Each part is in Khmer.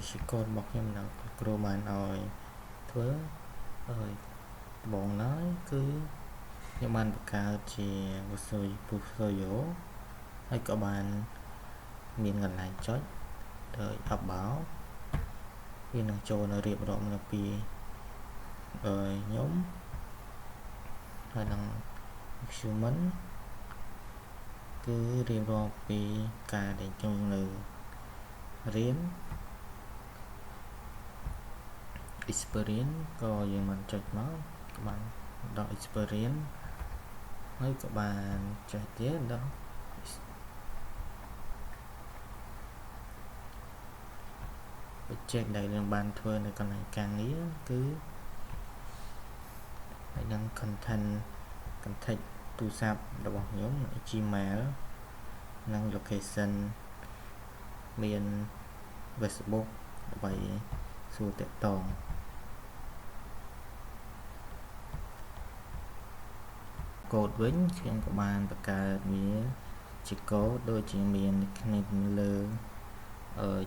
ជាកូនរបស់ខ្ញុំនៅគ្រូបានឲ្យធ្វើបងឡើយគឺខ្ញុំបានបង្កើតជា Visual Studio ហើយក៏បានមានកន្លែងចុចដោយ About វានឹងចូលនៅរៀបរាប់នៅពីខ្ញុំហើយនឹង Human គឺរៀបរាប់ពីការដែលខ្ញុំនៅរៀន experience ក៏យើងបានចុចមកក៏បានដល់ experience ហើយក៏បានចុចទៀតដល់project ដែលយើងបានធ្វើនៅកន្លែងការងារគឺហើយនឹង contact ទូរស័ព្ទរបស់ខ្ញុំ Gmail និង location មាន Facebook ដើម្បីសួរតាក់ទងកូដវិញខ្ញុំក៏បានបង្កើតវាជាកូដដូចជាមានគ្នាលើ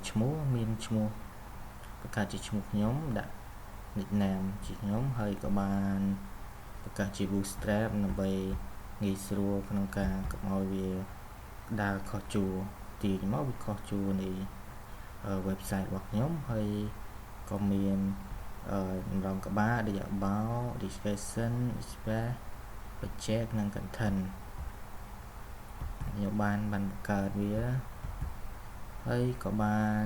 ឈ្មោះមានឈ្មោះបង្កើតជាឈ្មោះខ្ញុំដាក់ nickname ជាខ្ញុំហើយក៏បានបង្កើតជា bootstrap ដើម្បីងាយស្រួលក្នុងការកុំឲ្យវាដើរខុសជួរទាញមកវាខុសជួរនៃ website របស់ខ្ញុំហើយក៏មានតម្រងក្បាល ដូច about description space project និង content ខ្ញុំបានបង្កើតវាហើយក៏បាន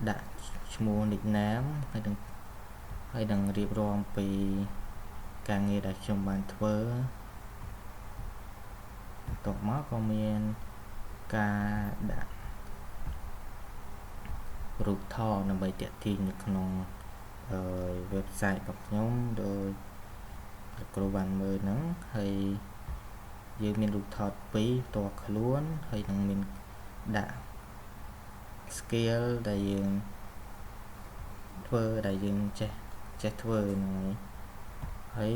ដាក់ឈ្មោះ nickname ហើយនឹងរៀបរាប់ពីការងារដែលខ្ញុំបានធ្វើបន្ទាប់មកក៏មានការដាក់រូបថតដើម្បីទាក់ទាញនៅក្នុង website របស់ខ្ញុំដោយគ្រូបានមើលហ្នឹងហើយយើងមានរូបថត2ផ្ទាល់ខ្លួនហើយនឹងមានដាក់ skill ដែលយើងធ្វើដែលយើងចេះធ្វើហ្នឹងហើយ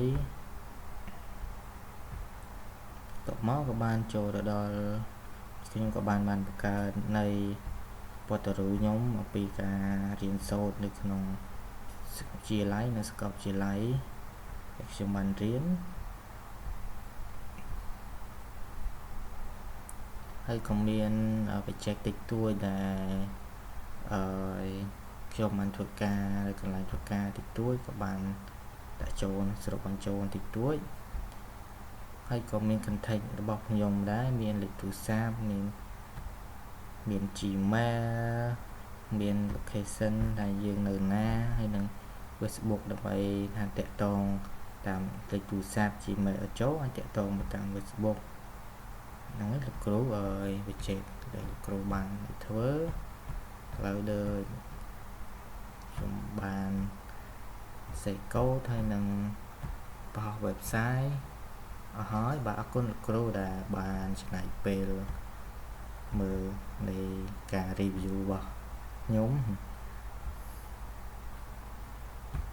តបមកក៏បានចូលទៅដល់ខ្ញុំក៏បានបង្កើតនៃពត៌រូខ្ញុំអំពីការរៀនសូត្រនៅក្នុងសាកលវិទ្យាល័យនៅសាកលវិទ្យាល័យដែលខ្ញុំបានរៀនហើយក៏មានបច្ចេកតិចតួចដែលខ្ញុំបានធ្វើការនៅកន្លែងធ្វើការតិចតួចក៏បានដាក់ចូលស្រុកបញ្ចូលតិចតួចហើយក៏មាន contact របស់ខ្ញុំដែរមានលេខទូរស័ព្ទមាន Gmail មាន location ដែលយើងនៅណាហើយនឹង Facebook ដើម្បីថាតាក់ទងតាមលេខទូរស័ព្ទ Gmail ចូលអាចតាក់ទងទៅតាម Facebook ហ្នឹងហើយលោកគ្រូវិជ័យដែលលោកគ្រូបានធ្វើឥឡូវដូចខ្ញុំបានសេកូដហើយនឹងបោះ website អស់ហើយបាទអរគុណលោកគ្រូដែលបានចំណាយពេលមើលនៃការ review របស់ខ្ញុំ